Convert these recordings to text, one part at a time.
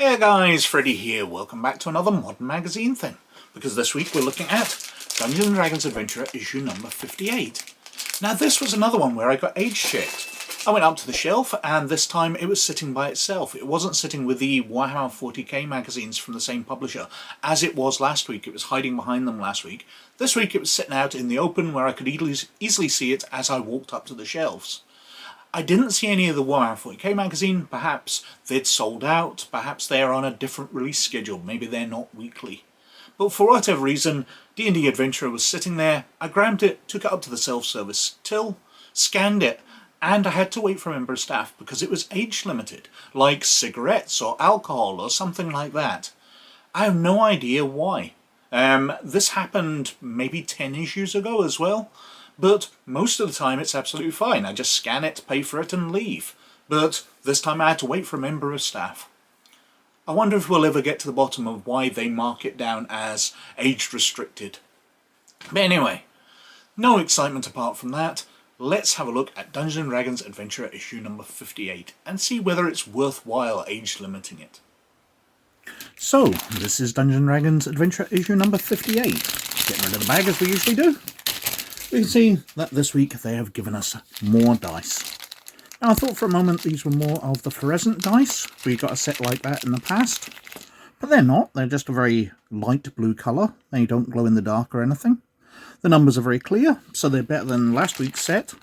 Hey guys, Freddy here. Welcome back to another Modern Magazine thing. Because this week we're looking at Dungeons & Dragons Adventurer issue number 58. Now this was another one where I got age checked. I went up to the shelf and this time it was sitting by itself. It wasn't sitting with the Warhammer 40k magazines from the same publisher as it was last week. It was hiding behind them last week. This week it was sitting out in the open where I could easily see it as I walked up to the shelves. I didn't see any of the Warhammer 40k magazine. Perhaps they'd sold out, perhaps they're on a different release schedule, maybe they're not weekly. But for whatever reason, D&D Adventurer was sitting there. I grabbed it, took it up to the self-service till, scanned it, and I had to wait for a member of staff because it was age limited, like cigarettes or alcohol or something like that. I have no idea why. This happened maybe 10 issues ago as well. But most of the time it's absolutely fine. I just scan it, pay for it and leave. But this time I had to wait for a member of staff. I wonder if we'll ever get to the bottom of why they mark it down as age restricted. But anyway, no excitement apart from that. Let's have a look at Dungeons & Dragons Adventurer issue number 58 and see whether it's worthwhile age limiting it. So, this is Dungeons & Dragons Adventurer issue number 58. Getting rid of the bag as we usually do. We can see that this week they have given us more dice. Now I thought for a moment these were more of the fluorescent dice. We got a set like that in the past. But they're not. They're just a very light blue colour. They don't glow in the dark or anything. The numbers are very clear, so they're better than last week's set.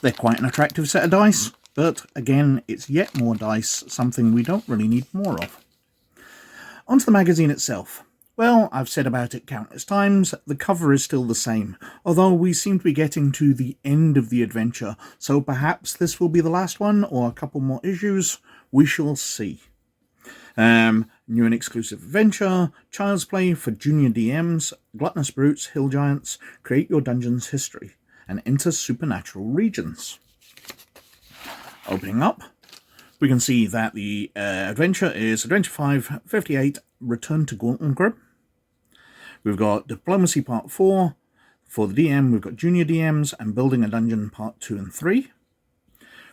They're quite an attractive set of dice. But again, it's yet more dice, something we don't really need more of. Onto the magazine itself. Well, I've said about it countless times, the cover is still the same, although we seem to be getting to the end of the adventure, so perhaps this will be the last one, or a couple more issues, we shall see. New and exclusive adventure, Child's Play for junior DMs, Gluttonous Brutes, Hill Giants, create your dungeon's history, and enter supernatural regions. Opening up, we can see that the adventure is Adventure 5, 58, Return to Gauntlet. We've got Diplomacy Part 4. For the DM, we've got Junior DMs and Building a Dungeon Part 2 and 3.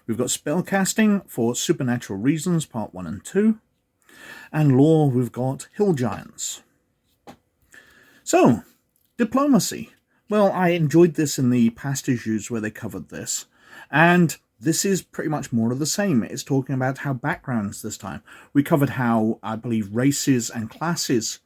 We've got Spellcasting for Supernatural Reasons Part 1 and 2. And Lore, we've got Hill Giants. So, Diplomacy. Well, I enjoyed this in the past issues where they covered this. And this is pretty much more of the same. It's talking about how backgrounds this time. We covered how, I believe, races and classes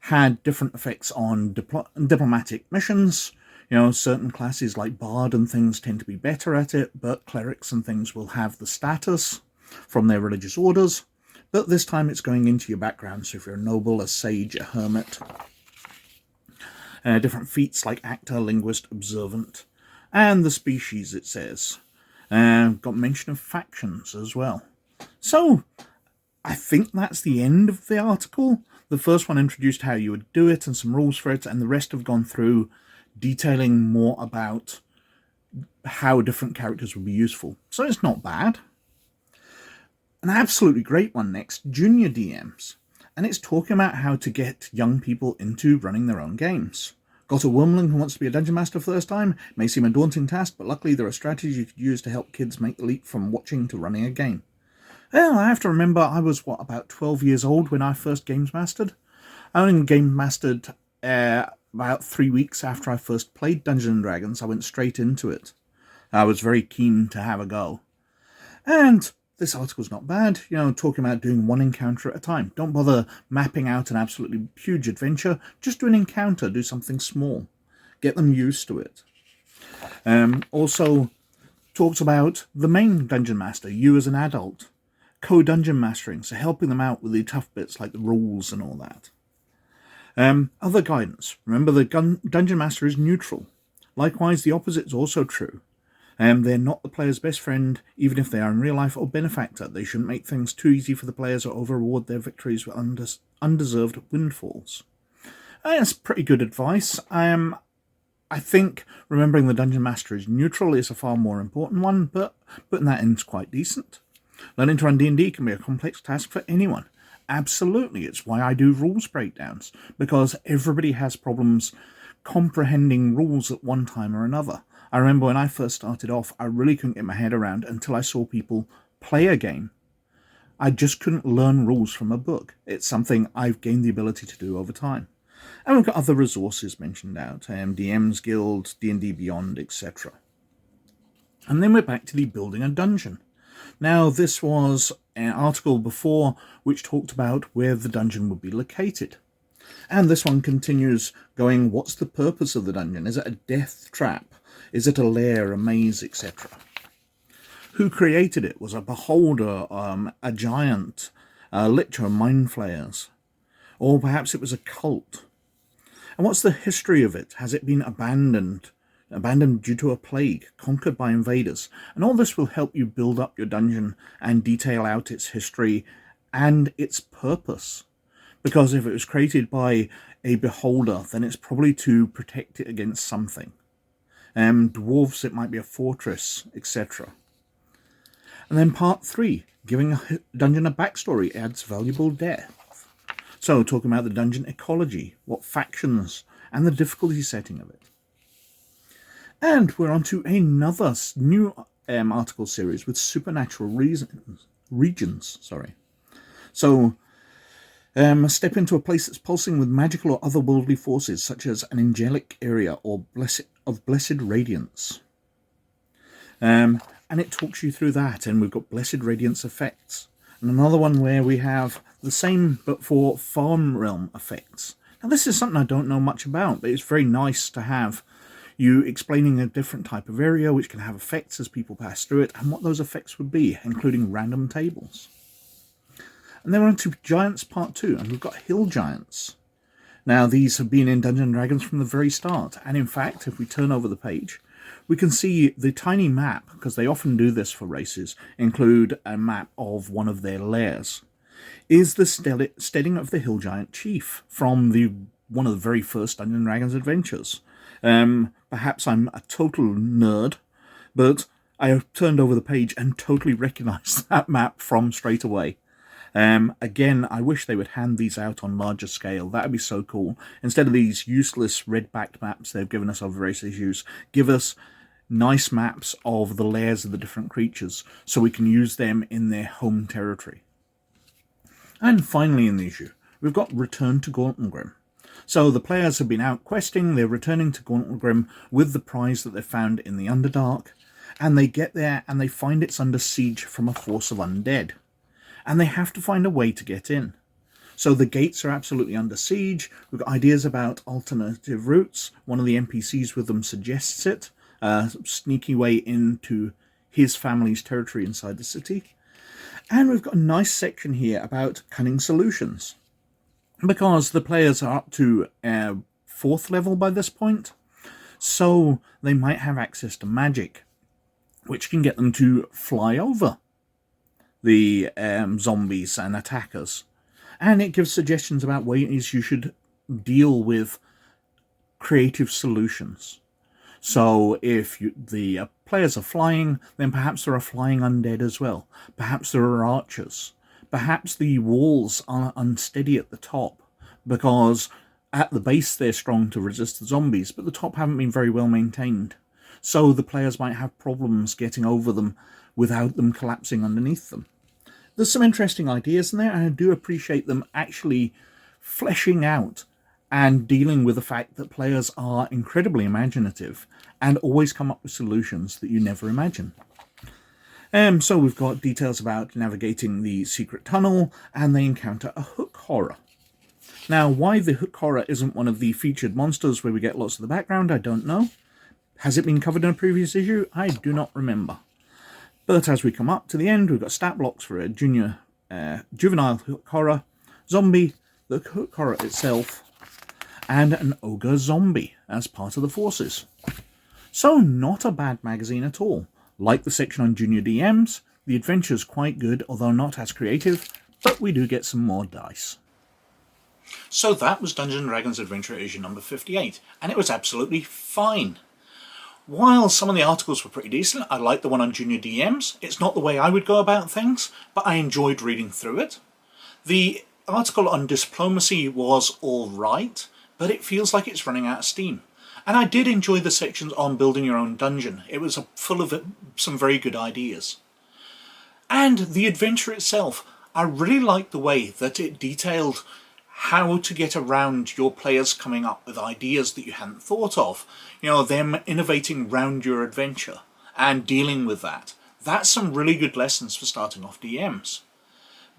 had different effects on diplomatic missions. You know, certain classes like Bard and things tend to be better at it, but clerics and things will have the status from their religious orders. But this time it's going into your background, so if you're a noble, a sage, a hermit. Different feats like actor, linguist, observant. And the species, it says. Got mention of factions as well. So, I think that's the end of the article. The first one introduced how you would do it and some rules for it, and the rest have gone through detailing more about how different characters would be useful. So it's not bad. An absolutely great one next, Junior DMs. And it's talking about how to get young people into running their own games. Got a wormling who wants to be a dungeon master for the first time? It may seem a daunting task, but luckily there are strategies you could use to help kids make the leap from watching to running a game. Well, I have to remember I was, about 12 years old when I first games mastered? I only game mastered about 3 weeks after I first played Dungeons & Dragons. I went straight into it. I was very keen to have a go. And this article's not bad, you know, talking about doing one encounter at a time. Don't bother mapping out an absolutely huge adventure. Just do an encounter, do something small. Get them used to it. Also talks about the main dungeon master, you as an adult. Co-dungeon mastering, so helping them out with the tough bits like the rules and all that. Other guidance. Remember, the dungeon master is neutral. Likewise, the opposite is also true. They're not the player's best friend, even if they are in real life or benefactor. They shouldn't make things too easy for the players or over-reward their victories with undeserved windfalls. That's pretty good advice. I think remembering the dungeon master is neutral is a far more important one, but putting that in is quite decent. Learning to run D&D can be a complex task for anyone. Absolutely, it's why I do rules breakdowns, because everybody has problems comprehending rules at one time or another. I remember when I first started off, I really couldn't get my head around until I saw people play a game. I just couldn't learn rules from a book. It's something I've gained the ability to do over time. And we've got other resources mentioned out, DM's Guild, D&D Beyond, etc. And then we're back to the building a dungeon. Now, this was an article before which talked about where the dungeon would be located. And this one continues going, what's the purpose of the dungeon? Is it a death trap? Is it a lair, a maze, etc.? Who created it? Was a beholder, a giant, a licher, mind flayers? Or perhaps it was a cult? And what's the history of it? Has it been abandoned due to a plague, conquered by invaders? And all this will help you build up your dungeon and detail out its history and its purpose. Because if it was created by a beholder, then it's probably to protect it against something. Dwarves, it might be a fortress, etc. And then part 3, giving a dungeon a backstory adds valuable depth. So, talking about the dungeon ecology, what factions, and the difficulty setting of it. And we're on to another new article series with supernatural regions. So, step into a place that's pulsing with magical or otherworldly forces, such as an angelic area or blessed radiance. And it talks you through that, and we've got blessed radiance effects. And another one where we have the same, but for farm realm effects. Now, this is something I don't know much about, but it's very nice to have you explaining a different type of area which can have effects as people pass through it, and what those effects would be, including random tables. And then we're on to Giants Part 2, and we've got Hill Giants. Now, these have been in Dungeons & Dragons from the very start, and in fact, if we turn over the page, we can see the tiny map, because they often do this for races, include a map of one of their lairs, is the steading of the Hill Giant Chief from one of the very first Dungeons & Dragons adventures. Perhaps I'm a total nerd, but I have turned over the page and totally recognised that map from straight away. Again, I wish they would hand these out on larger scale. That would be so cool. Instead of these useless red-backed maps they've given us of various issues, give us nice maps of the lairs of the different creatures so we can use them in their home territory. And finally in the issue, we've got Return to Gauntlegrim. So the players have been out questing, they're returning to Gauntlegrim with the prize that they found in the Underdark, and they get there and they find it's under siege from a force of undead. And they have to find a way to get in. So the gates are absolutely under siege. We've got ideas about alternative routes. One of the NPCs with them suggests it. A sneaky way into his family's territory inside the city. And we've got a nice section here about cunning solutions. Because the players are up to 4th level by this point. So they might have access to magic, which can get them to fly over the zombies and attackers. And it gives suggestions about ways you should deal with creative solutions. So if the players are flying, then perhaps there are flying undead as well. Perhaps there are archers. Perhaps the walls are unsteady at the top, because at the base they're strong to resist the zombies, but the top haven't been very well maintained. So the players might have problems getting over them without them collapsing underneath them. There's some interesting ideas in there, and I do appreciate them actually fleshing out and dealing with the fact that players are incredibly imaginative and always come up with solutions that you never imagine. So we've got details about navigating the secret tunnel, and they encounter a hook horror. Now, why the hook horror isn't one of the featured monsters where we get lots of the background, I don't know. Has it been covered in a previous issue? I do not remember. But as we come up to the end, we've got stat blocks for a juvenile hook horror, zombie, the hook horror itself, and an ogre zombie as part of the forces. So not a bad magazine at all. Like the section on junior DMs, the adventure's quite good, although not as creative, but we do get some more dice. So that was Dungeons & Dragons Adventurer issue number 58, and it was absolutely fine. While some of the articles were pretty decent, I liked the one on junior DMs. It's not the way I would go about things, but I enjoyed reading through it. The article on diplomacy was alright, but it feels like it's running out of steam. And I did enjoy the sections on building your own dungeon. It was full of some very good ideas. And the adventure itself, I really liked the way that it detailed how to get around your players coming up with ideas that you hadn't thought of. You know, them innovating round your adventure and dealing with that. That's some really good lessons for starting off DMs.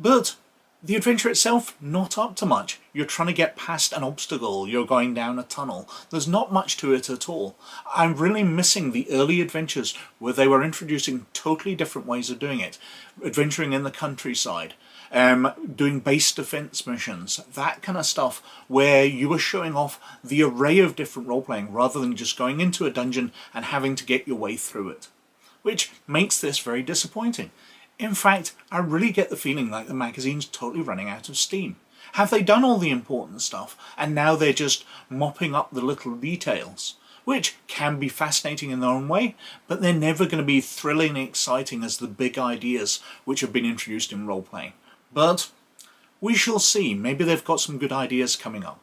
But the adventure itself, not up to much. You're trying to get past an obstacle, you're going down a tunnel. There's not much to it at all. I'm really missing the early adventures where they were introducing totally different ways of doing it. Adventuring in the countryside, doing base defense missions, that kind of stuff, where you were showing off the array of different role-playing rather than just going into a dungeon and having to get your way through it. Which makes this very disappointing. In fact, I really get the feeling like the magazine's totally running out of steam. Have they done all the important stuff and now they're just mopping up the little details? Which can be fascinating in their own way, but they're never going to be thrilling and exciting as the big ideas which have been introduced in role-playing. But we shall see. Maybe they've got some good ideas coming up.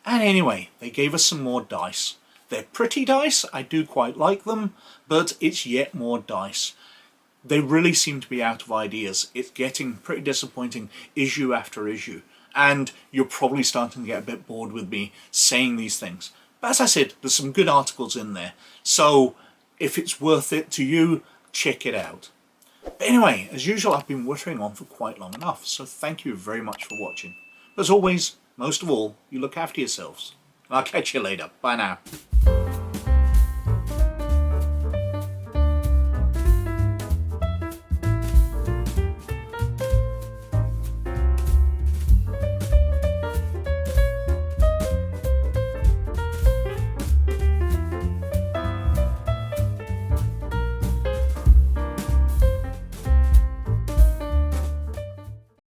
And anyway, they gave us some more dice. They're pretty dice, I do quite like them, but it's yet more dice. They really seem to be out of ideas. It's getting pretty disappointing issue after issue. And you're probably starting to get a bit bored with me saying these things. But as I said, there's some good articles in there. So if it's worth it to you, check it out. But anyway, as usual, I've been whittering on for quite long enough. So thank you very much for watching. But as always, most of all, you look after yourselves. And I'll catch you later. Bye now.